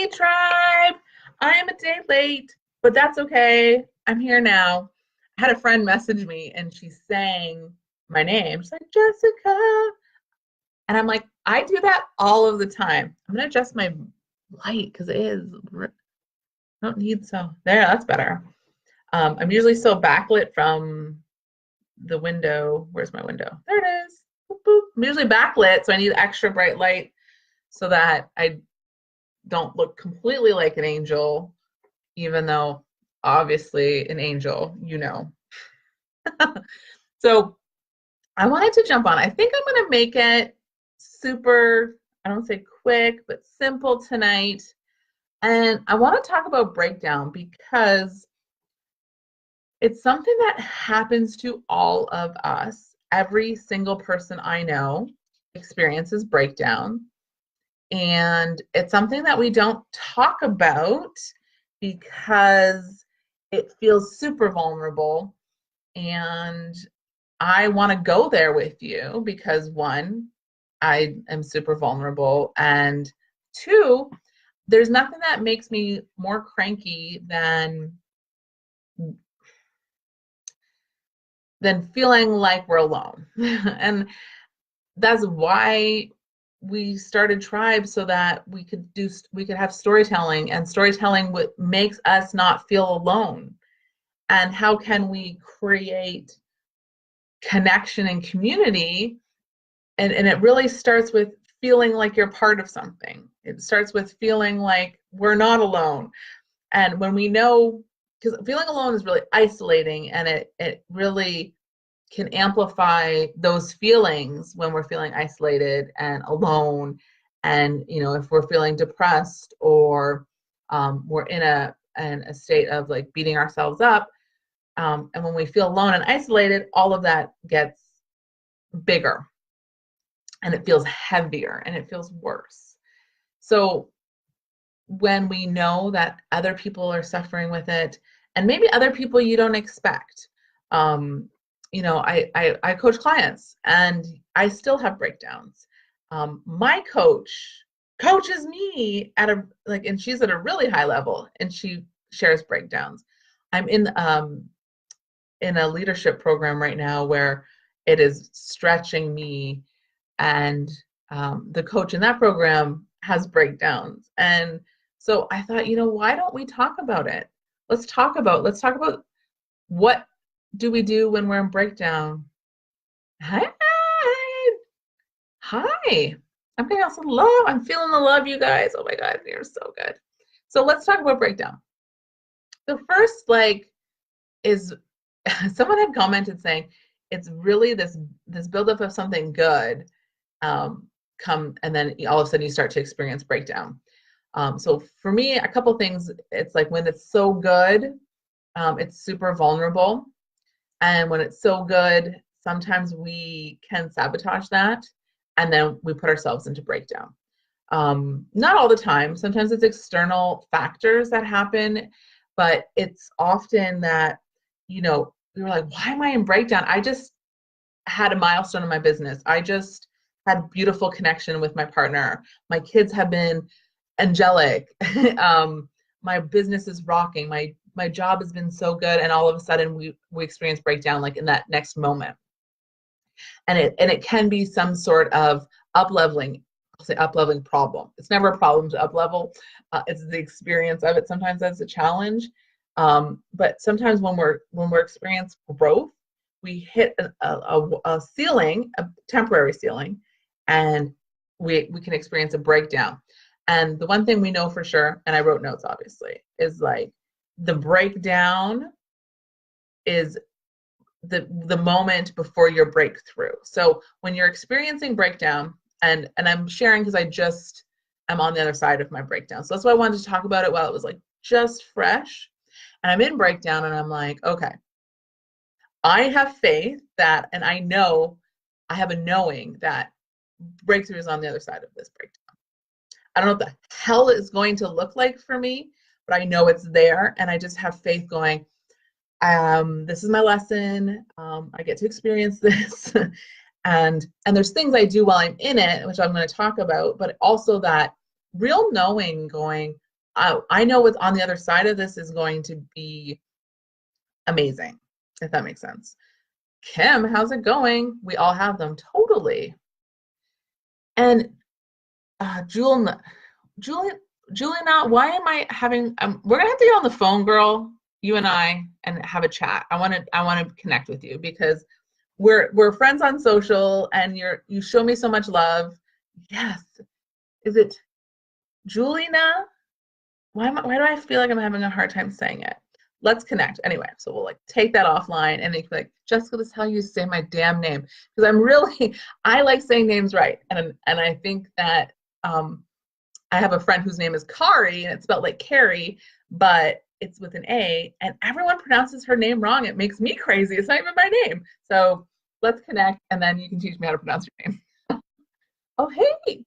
Hey, tribe. I am a day late, but that's okay. I'm here now. I had a friend message me and she sang my name. She's like, Jessica. And I'm like, I do that all of the time. I'm going to adjust my light because I don't need so. There, that's better. I'm usually so backlit from the window. Where's my window? There it is. Boop, boop. I'm usually backlit, so I need extra bright light so that I don't look completely like an angel, even though obviously an angel, you know. So I wanted to jump on. I think I'm going to make it super, I don't say quick, but simple tonight. And I want to talk about breakdown because it's something that happens to all of us. Every single person I know experiences breakdown. And it's something that we don't talk about because it feels super vulnerable. And I want to go there with you because one, I am super vulnerable. And two, there's nothing that makes me more cranky than feeling like we're alone. And that's why we started Tribe, so that we could have storytelling, and storytelling makes us not feel alone. And how can we create connection and community? And it really starts with feeling like you're part of something. It starts with feeling like we're not alone. And when we know, because feeling alone is really isolating, and it really can amplify those feelings when we're feeling isolated and alone. And if we're feeling depressed, or we're in a state of like beating ourselves up, and when we feel alone and isolated, all of that gets bigger, and it feels heavier, and it feels worse. So when we know that other people are suffering with it, and maybe other people you don't expect, I coach clients, and I still have breakdowns. My coach coaches me and she's at a really high level, and she shares breakdowns. I'm in a leadership program right now where it is stretching me, and the coach in that program has breakdowns. And so I thought, why don't we talk about it? Let's talk about what do we do when we're in breakdown. Hi. Hi. I'm getting some love. I'm feeling the love, you guys. Oh my God, you're so good. So let's talk about breakdown. The first, is someone had commented saying it's really this buildup of something good, come, and then all of a sudden you start to experience breakdown. So for me, a couple things. It's like when it's so good, it's super vulnerable. And when it's so good, sometimes we can sabotage that, and then we put ourselves into breakdown. Not all the time. Sometimes it's external factors that happen, but it's often that, we were like, why am I in breakdown? I just had a milestone in my business. I just had a beautiful connection with my partner. My kids have been angelic. My business is rocking. My job has been so good, and all of a sudden we experience breakdown, like in that next moment. And it can be some sort of up-leveling. I'll say up-leveling problem. It's never a problem to up-level. It's the experience of it. Sometimes that's a challenge. But sometimes when we're experiencing growth, we hit a ceiling, a temporary ceiling, and we can experience a breakdown. And the one thing we know for sure, and I wrote notes obviously, is like the breakdown is the moment before your breakthrough. So when you're experiencing breakdown, and I'm sharing because I'm on the other side of my breakdown. So that's why I wanted to talk about it while it was like just fresh. And I'm in breakdown, and I'm like, okay, I have faith that, and I have a knowing that breakthrough is on the other side of this breakdown. I don't know what the hell it's going to look like for me, but I know it's there, and I just have faith going, this is my lesson. I get to experience this. and there's things I do while I'm in it, which I'm going to talk about, but also that real knowing going, I know what's on the other side of this is going to be amazing, if that makes sense. Kim, how's it going? We all have them, totally. And Julian, Juliana, why am I having? We're gonna have to get on the phone, girl. You and I, and have a chat. I want to connect with you because we're friends on social, and you show me so much love. Yes. Is it Juliana? Why do I feel like I'm having a hard time saying it? Let's connect. Anyway, so we'll like take that offline and then like, Jessica, this is how you say my damn name. Because I like saying names right. And I think that I have a friend whose name is Kari and it's spelled like Carrie, but it's with an A, and everyone pronounces her name wrong. It makes me crazy. It's not even my name. So let's connect and then you can teach me how to pronounce your name. Oh, hey.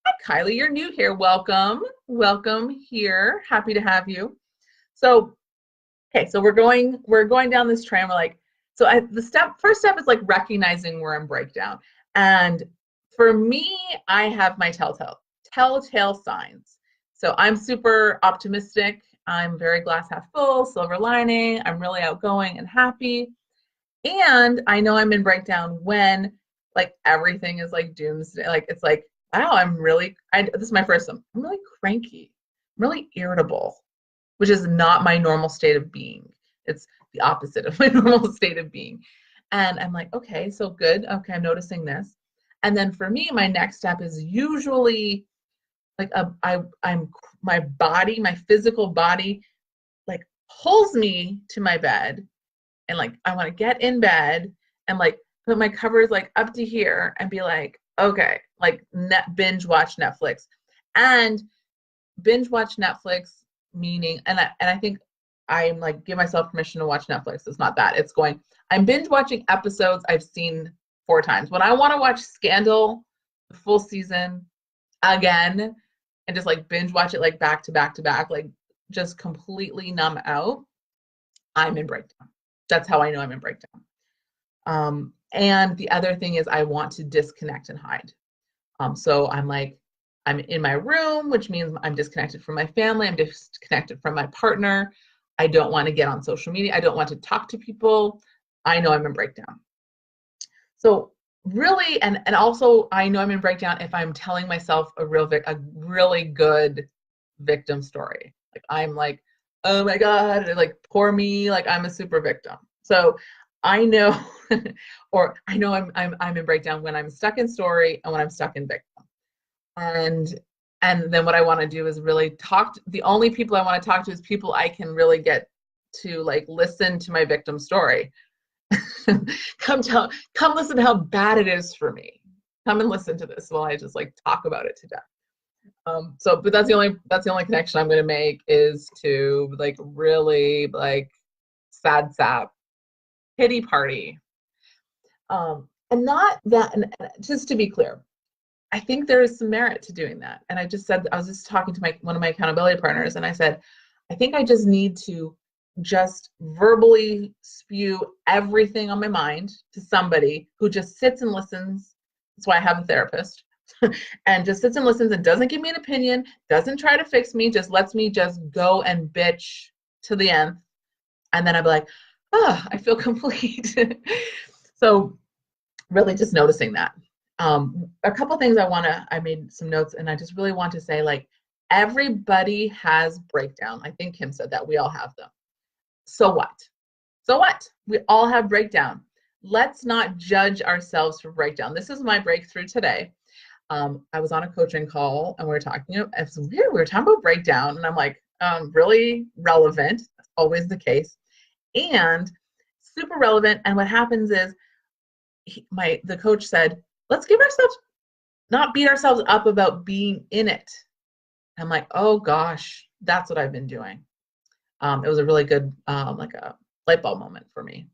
Hi, Kylie. You're new here. Welcome. Welcome here. Happy to have you. So, okay, so we're going down this train. We're like, so the first step is like recognizing we're in breakdown. And for me, I have my telltale signs. So I'm super optimistic. I'm very glass half full, silver lining. I'm really outgoing and happy. And I know I'm in breakdown when like everything is like doomsday. Like it's like, wow, this is my first one. I'm really cranky. I'm really irritable, which is not my normal state of being. It's the opposite of my normal state of being. And I'm like, okay, so good. Okay, I'm noticing this. And then for me, my next step is usually like I'm my body, my physical body, like pulls me to my bed, and like I want to get in bed and like put my covers like up to here and be like, okay, like binge watch Netflix. And binge watch Netflix meaning, and I think I'm like give myself permission to watch Netflix. It's not that. It's going, I'm binge watching episodes I've seen 4 times. When I want to watch Scandal, the full season again, and just like binge watch it like back to back to back, like just completely numb out, I'm in breakdown. That's how I know I'm in breakdown. And the other thing is I want to disconnect and hide. So I'm in my room, which means I'm disconnected from my family. I'm disconnected from my partner. I don't want to get on social media. I don't want to talk to people. I know I'm in breakdown. So really, and also I know I'm in breakdown if I'm telling myself a really good victim story. Like I'm like, oh my God, like poor me, like I'm a super victim. So I know, or I know I'm in breakdown when I'm stuck in story and when I'm stuck in victim. And then what I want to do is really the only people I want to talk to is people I can really get to like listen to my victim story. Come listen to how bad it is for me. Come and listen to this while I just like talk about it to death. But that's the only connection I'm going to make is to like really like sad sap pity party. And not that, and just to be clear, I think there is some merit to doing that. And I was just talking to one of my accountability partners, and I said, I think I just need to just verbally spew everything on my mind to somebody who just sits and listens. That's why I have a therapist. And just sits and listens and doesn't give me an opinion, doesn't try to fix me, just lets me just go and bitch to the end. And then I'd be like, oh, I feel complete. So really just noticing that. A couple things I made some notes, and I just really want to say, like, everybody has breakdown. I think Kim said that we all have them. So what? So what? We all have breakdown. Let's not judge ourselves for breakdown. This is my breakthrough today. I was on a coaching call and we were talking, it's weird, we were talking about breakdown, and I'm like, really relevant. That's always the case. And super relevant. And what happens is the coach said, let's not beat ourselves up about being in it. I'm like, oh gosh, that's what I've been doing. It was a really good, like a light bulb moment for me.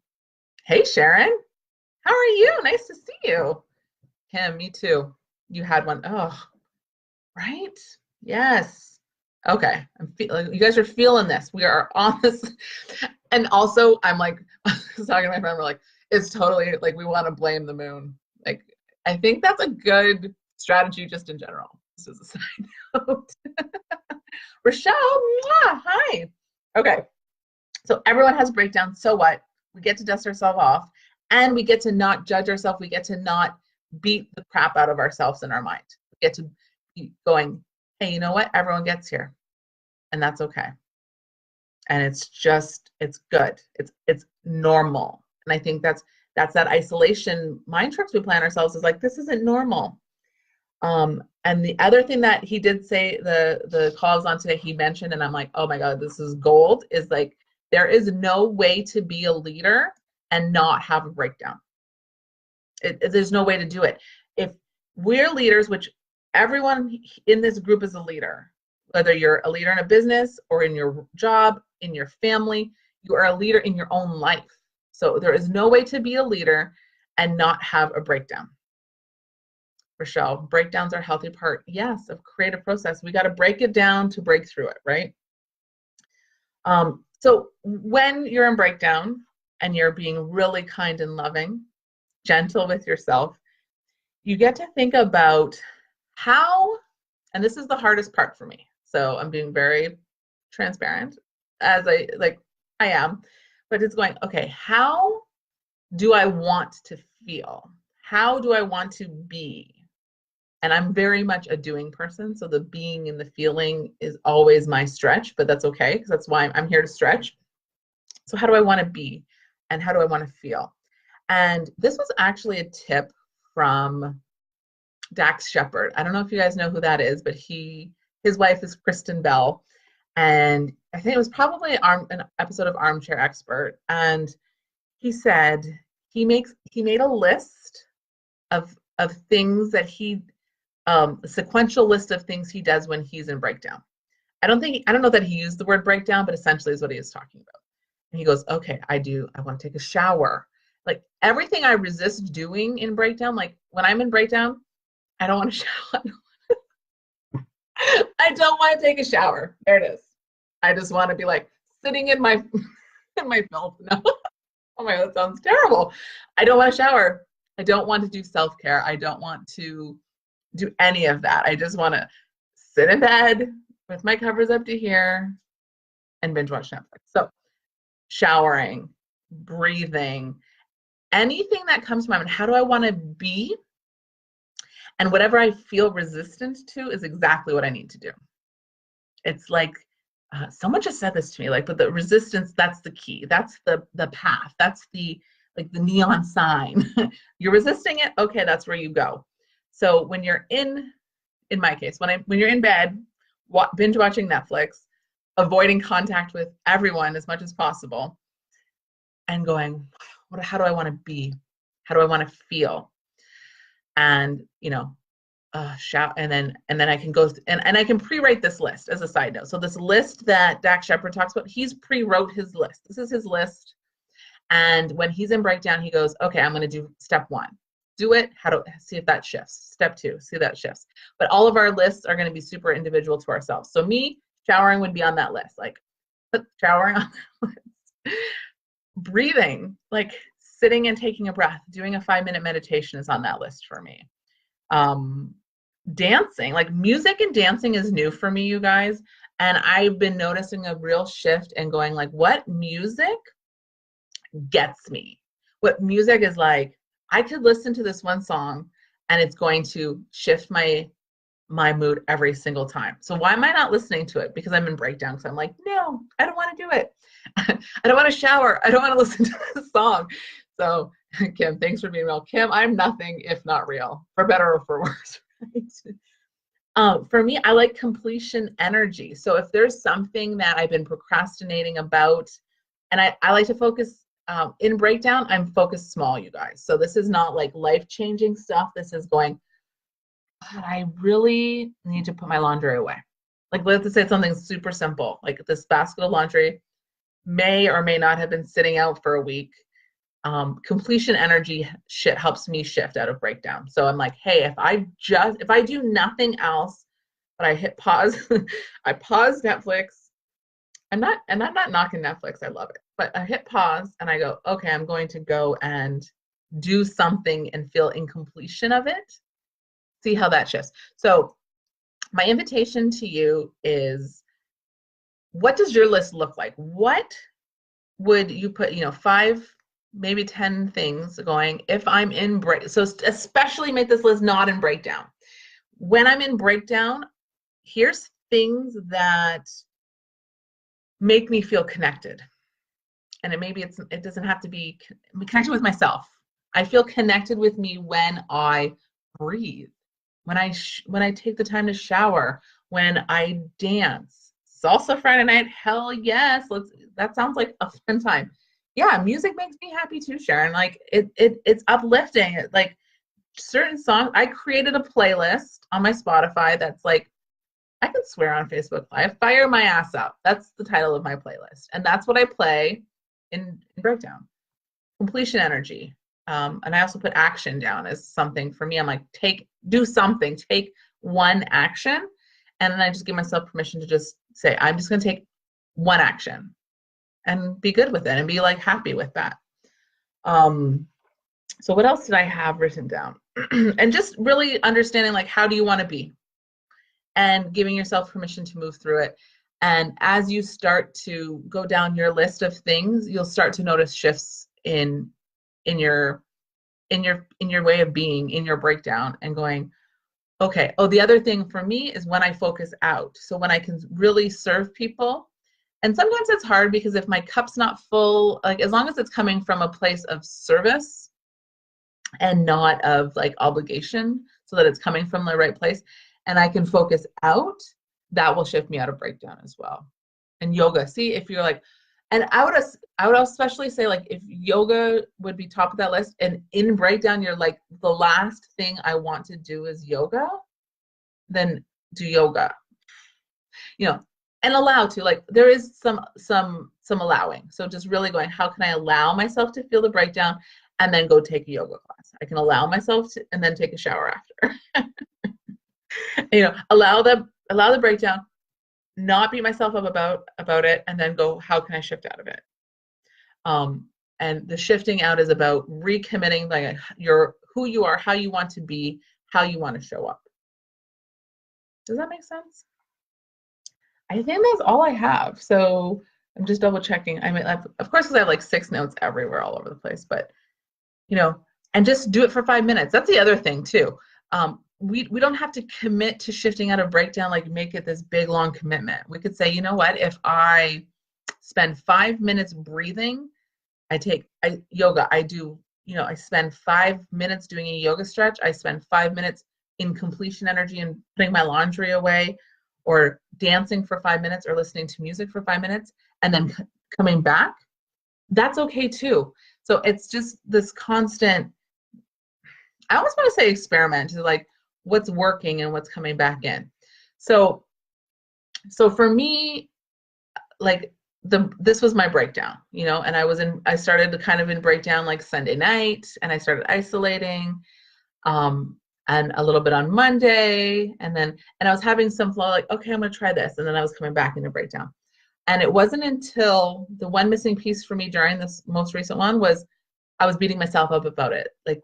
Hey, Sharon, how are you? Nice to see you. Kim, me too. You had one. Oh, right? Yes. Okay. You guys are feeling this. We are on this. And also, I'm like, I was talking to my friend, we're like, it's totally like we want to blame the moon. Like, I think that's a good strategy just in general. This is a side note. Rochelle, mwah, hi. Okay, so everyone has breakdowns. So what? We get to dust ourselves off, and we get to not judge ourselves. We get to not beat the crap out of ourselves in our mind. We get to be going, hey, you know what? Everyone gets here, and that's okay. And it's good. It's normal. And I think that's that isolation mind tricks we plan ourselves is like, this isn't normal. And the other thing that he did say, the call I was on today, he mentioned, and I'm like, oh my God, this is gold, is like, there is no way to be a leader and not have a breakdown. There's no way to do it. If we're leaders, which everyone in this group is a leader, whether you're a leader in a business or in your job, in your family, you are a leader in your own life. So there is no way to be a leader and not have a breakdown. Rochelle, breakdowns are a healthy part, yes, of creative process. We got to break it down to break through it, right? So when you're in breakdown and you're being really kind and loving, gentle with yourself, you get to think about how, and this is the hardest part for me. So I'm being very transparent as I am, but it's going, okay, how do I want to feel? How do I want to be? And I'm very much a doing person. So the being and the feeling is always my stretch, but that's okay, because that's why I'm here to stretch. So how do I want to be? And how do I want to feel? And this was actually a tip from Dax Shepard. I don't know if you guys know who that is, but his wife is Kristen Bell. And I think it was probably an episode of Armchair Expert. And he said he made a list of things that a sequential list of things he does when he's in breakdown. I don't know that he used the word breakdown, but essentially is what he is talking about. And he goes, okay, I want to take a shower. Like everything I resist doing in breakdown, like when I'm in breakdown, I don't want to shower. I don't want to take a shower. There it is. I just want to be like sitting in my filth. No. Oh my God, that sounds terrible. I don't want to shower. I don't want to do self-care. I don't want to do any of that. I just want to sit in bed with my covers up to here and binge watch Netflix. So showering, breathing, anything that comes to my mind. How do I want to be? And whatever I feel resistant to is exactly what I need to do. It's like, someone just said this to me, like, but the resistance, that's the key. That's the path. That's the neon sign. You're resisting it. Okay, that's where you go. So when you're in my case, when you're in bed, binge watching Netflix, avoiding contact with everyone as much as possible, and going, how do I want to be? How do I want to feel? And shout, and then I can go and I can pre-write this list as a side note. So this list that Dax Shepard talks about, he's pre-wrote his list. This is his list. And when he's in breakdown, he goes, okay, I'm going to do step 1. Do it. See if that shifts. Step 2, see if that shifts. But all of our lists are going to be super individual to ourselves. So me, showering would be on that list. Like, put showering on that list. Breathing, like sitting and taking a breath, doing a 5-minute meditation is on that list for me. Dancing, like music and dancing is new for me, you guys. And I've been noticing a real shift and going like, what music gets me? What music is like, I could listen to this one song and it's going to shift my mood every single time. So why am I not listening to it? Because I'm in breakdown. So I'm like, no, I don't want to do it. I don't want to shower. I don't want to listen to this song. So Kim, thanks for being real. Kim, I'm nothing if not real, for better or for worse. Right? For me, I like completion energy. So if there's something that I've been procrastinating about, and I like to focus in breakdown, I'm focused small, you guys. So this is not like life-changing stuff. This is going, God, I really need to put my laundry away. Like, let's say it's something super simple, like this basket of laundry may or may not have been sitting out for a week. Completion energy helps me shift out of breakdown. So I'm like, hey, if I do nothing else, but I hit pause, I pause Netflix. I'm not knocking Netflix. I love it. But I hit pause and I go, okay, I'm going to go and do something and feel in completion of it. See how that shifts. So My invitation to you is, what does your list look like? What would you put, 5, maybe 10 things going if I'm in break? So especially make this list not in breakdown. When I'm in breakdown, here's things that make me feel connected. And it doesn't have to be connected with myself. I feel connected with me when I breathe, when I take the time to shower, when I dance. Salsa Friday night, hell yes. That sounds like a fun time. Yeah, music makes me happy too, Sharon. Like it's uplifting. Like certain songs, I created a playlist on my Spotify that's like, I can swear on Facebook Live, Fire My Ass Up. That's the title of my playlist. And that's what I play in breakdown. Completion energy. And I also put action down as something for me. I'm like, do something, take one action. And then I just give myself permission to just say, I'm just going to take one action and be good with it and be like happy with that. So what else did I have written down? And just really understanding, like, how do you want to be? And giving yourself permission to move through it. And as you start to go down your list of things, you'll start to notice shifts in your way of being, in your breakdown, and going, okay, oh, the other thing for me is when I focus out. So when I can really serve people. And sometimes it's hard because if my cup's not full, like as long as it's coming from a place of service and not of like obligation, so that it's coming from the right place, and I can focus out, that will shift me out of breakdown as well. And yoga, see, if you're like, and I would especially say, like, if yoga would be top of that list, and in breakdown you're like, the last thing I want to do is yoga, then do yoga. And allow to, like, there is some allowing. So just really going, how can I allow myself to feel the breakdown, and then go take a yoga class. I can allow myself to, and then take a shower after. Allow the breakdown, not beat myself up about it, and then go, how can I shift out of it? And the shifting out is about recommitting, like, who you are, how you want to be, how you want to show up. Does that make sense? I think that's all I have. So I'm just double checking. I mean, of course, because I have like 6 notes everywhere, all over the place, but and just do it for 5 minutes. That's the other thing too. We don't have to commit to shifting out of breakdown, like make it this big long commitment. We could say, you know what, if I spend 5 minutes breathing, yoga, I spend 5 minutes doing a yoga stretch, I spend 5 minutes in completion energy and putting my laundry away, or dancing for 5 minutes, or listening to music for 5 minutes, and then coming back, that's okay too. So it's just this constant, I almost want to say experiment, like what's working and what's coming back in. So for me, like this was my breakdown, and I started kind of in breakdown like Sunday night, and I started isolating, and a little bit on Monday, and I was having some flow, like, okay, I'm going to try this. And then I was coming back into breakdown. And it wasn't until the one missing piece for me during this most recent one was I was beating myself up about it, like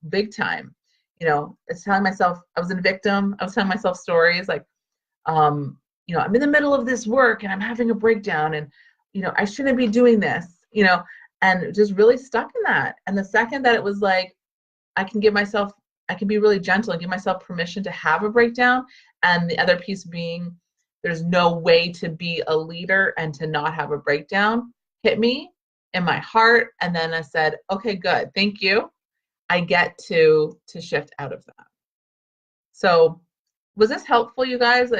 big time. It's telling myself I was a victim. I was telling myself stories like, I'm in the middle of this work and I'm having a breakdown, and, I shouldn't be doing this, and just really stuck in that. And the second that it was like, I can be really gentle and give myself permission to have a breakdown. And the other piece being, there's no way to be a leader and to not have a breakdown, hit me in my heart. And then I said, okay, good. Thank you. I get to shift out of that. So was this helpful, you guys?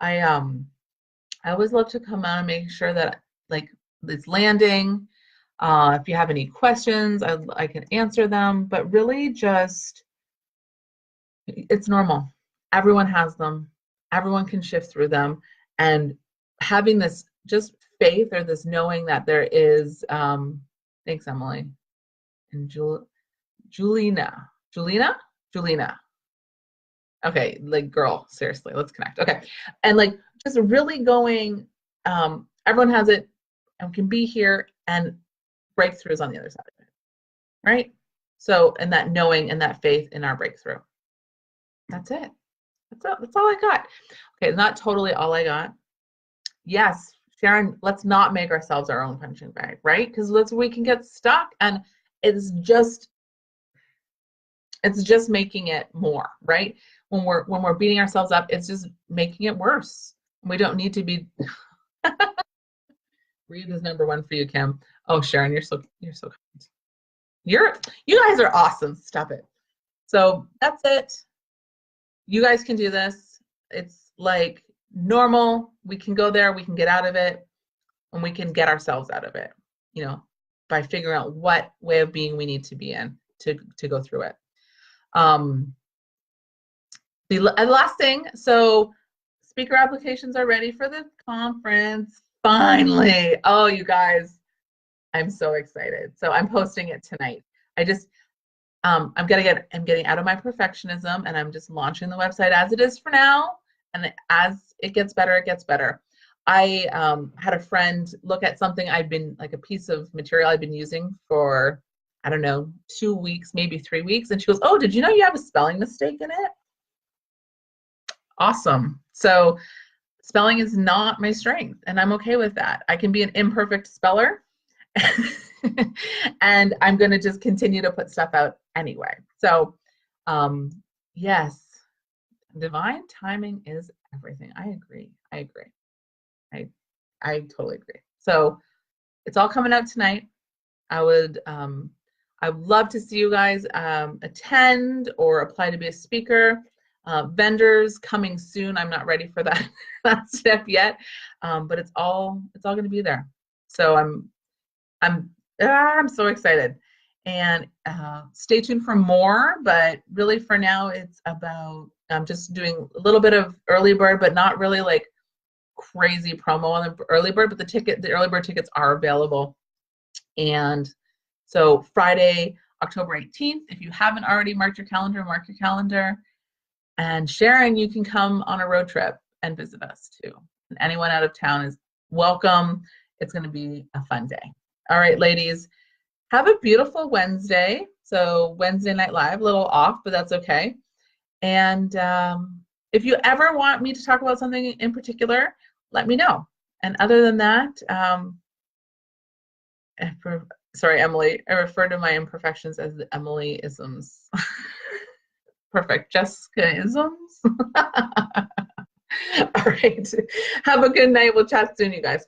I always love to come out and make sure that, like, it's landing. If you have any questions, I can answer them, but really just, it's normal. Everyone has them. Everyone can shift through them. And having this just faith, or this knowing that there is, thanks, Emily. And Julina. Okay, like, girl, seriously, let's connect. Okay. And like, just really going, everyone has it and can be here, and breakthroughs on the other side of it. Right? So, and that knowing and that faith in our breakthrough. That's it. That's all I got. Okay, not totally all I got. Yes, Sharon, let's not make ourselves our own punching bag, right? Because that's where we can get stuck, and it's just it's just making it more, right? When we're beating ourselves up, it's just making it worse. We don't need to be. Read is number one for you, Kim. Oh, Sharon, you're so kind. You guys are awesome. Stop it. So that's it. You guys can do this. It's like normal. We can go there, we can get out of it, and we can get ourselves out of it, you know, by figuring out what way of being we need to be in to go through it. Um, the last thing, so speaker applications are ready for the conference. Finally. Oh, you guys, I'm so excited. So I'm posting it tonight. I just I'm getting out of my perfectionism, and I'm just launching the website as it is for now. And as it gets better, it gets better. I had a friend look at something I'd been like a piece of material I'd been using for, I don't know, 2 weeks, maybe 3 weeks. And she goes, "Oh, did you know you have a spelling mistake in it?" Awesome. So spelling is not my strength, and I'm okay with that. I can be an imperfect speller. And I'm going to just continue to put stuff out anyway. So, yes, divine timing is everything. I agree. I agree. I I totally agree. So it's all coming out tonight. I would love to see you guys attend or apply to be a speaker. Vendors coming soon. I'm not ready for that that step yet, but it's all going to be there. So I'm so excited, and stay tuned for more. But really, for now, it's about just doing a little bit of early bird, but not really like crazy promo on the early bird. But the early bird tickets are available, and so Friday, October 18th. If you haven't already marked your calendar, mark your calendar. And Sharon, you can come on a road trip and visit us too. And anyone out of town is welcome. It's going to be a fun day. All right, ladies, have a beautiful Wednesday. So Wednesday Night Live, a little off, but that's okay. And if you ever want me to talk about something in particular, let me know. And other than that, sorry, Emily, I refer to my imperfections as the Emily-isms. Perfect. Jessica-isms. All right. Have a good night. We'll chat soon, you guys.